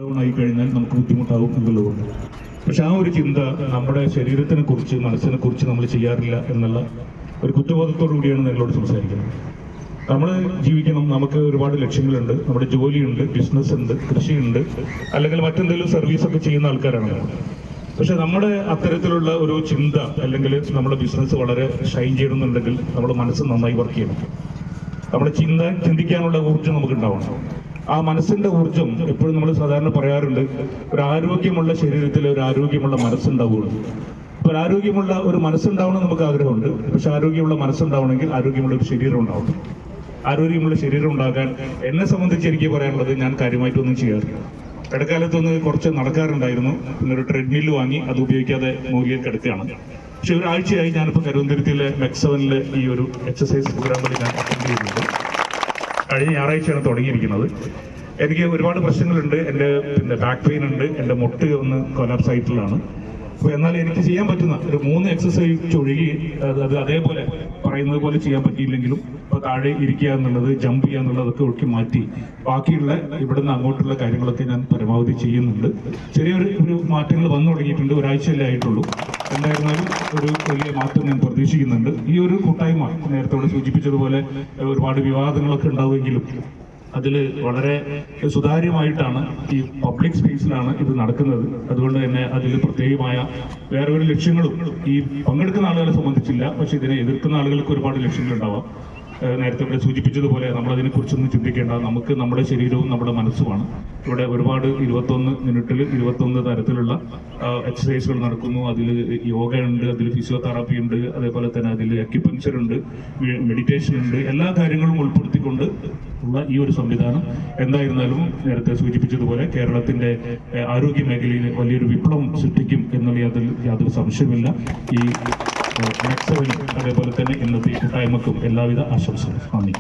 ായി കഴിഞ്ഞാൽ നമുക്ക് ബുദ്ധിമുട്ടാവും എന്നുള്ളതുകൊണ്ട്. പക്ഷെ ആ ഒരു ചിന്ത നമ്മുടെ ശരീരത്തിനെ കുറിച്ച് മനസ്സിനെ കുറിച്ച് നമ്മൾ ചെയ്യാറില്ല എന്നുള്ള ഒരു കുറ്റബോധത്തോടു കൂടിയാണ് നിങ്ങളോട് സംസാരിക്കുന്നത്. നമ്മൾ ജീവിക്കണം, നമുക്ക് ഒരുപാട് ലക്ഷ്യങ്ങളുണ്ട്, നമ്മുടെ ജോലിയുണ്ട്, ബിസിനസ് ഉണ്ട്, കൃഷിയുണ്ട്, അല്ലെങ്കിൽ മറ്റെന്തെങ്കിലും സർവീസൊക്കെ ചെയ്യുന്ന ആൾക്കാരാണ് നമ്മൾ. പക്ഷെ നമ്മുടെ അത്തരത്തിലുള്ള ഒരു ചിന്ത അല്ലെങ്കിൽ നമ്മുടെ ബിസിനസ് വളരെ ഷൈൻ ചെയ്യണമെന്നുണ്ടെങ്കിൽ നമ്മുടെ മനസ്സ് നന്നായി വർക്ക് ചെയ്യണം. നമ്മുടെ ചിന്തിക്കാനുള്ള ഊർജ്ജം നമുക്ക് ഉണ്ടാവണം. ആ മനസ്സിന്റെ ഊർജ്ജം എപ്പോഴും നമ്മൾ സാധാരണ പറയാറുണ്ട്, ഒരു ആരോഗ്യമുള്ള ശരീരത്തിൽ ഒരു ആരോഗ്യമുള്ള മനസ്സുണ്ടാവുകയുള്ളൂ. അപ്പൊ ഒരു ആരോഗ്യമുള്ള ഒരു മനസ്സുണ്ടാവണം നമുക്ക് ആഗ്രഹമുണ്ട്. പക്ഷെ ആരോഗ്യമുള്ള മനസ്സുണ്ടാവണമെങ്കിൽ ആരോഗ്യമുള്ള ഒരു ശരീരം ഉണ്ടാവണം. ആരോഗ്യമുള്ള ശരീരം ഉണ്ടാകാൻ എന്നെ സംബന്ധിച്ച് എനിക്ക് പറയാനുള്ളത്, ഞാൻ കാര്യമായിട്ടൊന്നും ചെയ്യാറില്ല. ഇടക്കാലത്തൊന്ന് കുറച്ച് നടക്കാറുണ്ടായിരുന്നു, പിന്നെ ഒരു ട്രെഡ്മില്ല് വാങ്ങി, അത് ഉപയോഗിക്കാതെ മൂല്യം കിടക്കുകയാണ്. പക്ഷെ ഒരാഴ്ചയായി ഞാനിപ്പോൾ കരുവന്തുരുത്തിയിലെ മെക്സവനിലെ ഈ ഒരു എക്സസൈസ് പ്രോഗ്രാമിൽ ഞാൻ അറ്റൻഡ് ചെയ്യുന്നുണ്ട്. കഴിഞ്ഞ ഞായറാഴ്ചയാണ് തുടങ്ങിയിരിക്കുന്നത്. എനിക്ക് ഒരുപാട് പ്രശ്നങ്ങളുണ്ട്. എൻ്റെ ബാക്ക് പെയിൻ ഉണ്ട്, എൻ്റെ മുട്ട് ഒന്ന് കൊലാപ്സ് ആയിട്ടുള്ളതാണ്. അപ്പോൾ എന്നാൽ എനിക്ക് ചെയ്യാൻ പറ്റുന്ന ഒരു 3 എക്സസൈസ് ഒഴുകി അത് അതേപോലെ പറയുന്നത് പോലെ ചെയ്യാൻ പറ്റിയില്ലെങ്കിലും ഇപ്പോൾ താഴെ ഇരിക്കുക എന്നുള്ളത്, ജമ്പ് ചെയ്യുക എന്നുള്ളതൊക്കെ ഒഴുക്കി മാറ്റി ബാക്കിയുള്ള ഇവിടുന്ന് അങ്ങോട്ടുള്ള കാര്യങ്ങളൊക്കെ ഞാൻ പരമാവധി ചെയ്യുന്നുണ്ട്. ചെറിയൊരു മാറ്റങ്ങൾ വന്നു തുടങ്ങിയിട്ടുണ്ട്, ഒരാഴ്ചയല്ലേ ആയിട്ടുള്ളൂ. എന്തായിരുന്നാലും ഒരു വലിയ മാറ്റം ഞാൻ പ്രതീക്ഷിക്കുന്നുണ്ട്. ഈ ഒരു കൂട്ടായ്മ നേരത്തെ ഇവിടെ സൂചിപ്പിച്ചതുപോലെ ഒരുപാട് വിവാദങ്ങളൊക്കെ ഉണ്ടാവുമെങ്കിലും അതിൽ വളരെ സുതാര്യമായിട്ടാണ്, ഈ പബ്ലിക് സ്പേസിലാണ് ഇത് നടക്കുന്നത്. അതുകൊണ്ട് തന്നെ അതിൽ പ്രത്യേകമായ വേറെ ഒരു ലക്ഷ്യങ്ങളും ഈ പങ്കെടുക്കുന്ന ആളുകളെ സംബന്ധിച്ചില്ല. പക്ഷെ ഇതിനെ എതിർക്കുന്ന ആളുകൾക്ക് ഒരുപാട് ലക്ഷ്യങ്ങളുണ്ടാവാം. നേരത്തെ ഇവിടെ സൂചിപ്പിച്ചതുപോലെ നമ്മളതിനെ കുറിച്ചൊന്നും ചിന്തിക്കേണ്ട. നമുക്ക് നമ്മുടെ ശരീരവും നമ്മുടെ മനസ്സുമാണ്. ഇവിടെ ഒരുപാട് 21 മിനിറ്റിൽ 21 തരത്തിലുള്ള എക്സസൈസുകൾ നടക്കുന്നു. അതിൽ യോഗ ഉണ്ട്, അതിൽ ഫിസിയോതെറാപ്പി ഉണ്ട്, അതേപോലെ തന്നെ അതിൽ അക്യുപങ്ചർ ഉണ്ട്, മെഡിറ്റേഷൻ ഉണ്ട്. എല്ലാ കാര്യങ്ങളും ഉൾപ്പെടുത്തിക്കൊണ്ട് ഉള്ള ഈ ഒരു സംവിധാനം എന്തായിരുന്നാലും നേരത്തെ സൂചിപ്പിച്ചതുപോലെ കേരളത്തിന്റെ ആരോഗ്യ മേഖലയിൽ വലിയൊരു വിപ്ലവം സൃഷ്ടിക്കും എന്നുള്ള അതിൽ യാതൊരു സംശയമില്ല. ഈ മെക്സവനും അതേപോലെ തന്നെ ഇന്നത്തെ കൂട്ടായ്മക്കും എല്ലാവിധ ആശംസകളും. നന്ദി.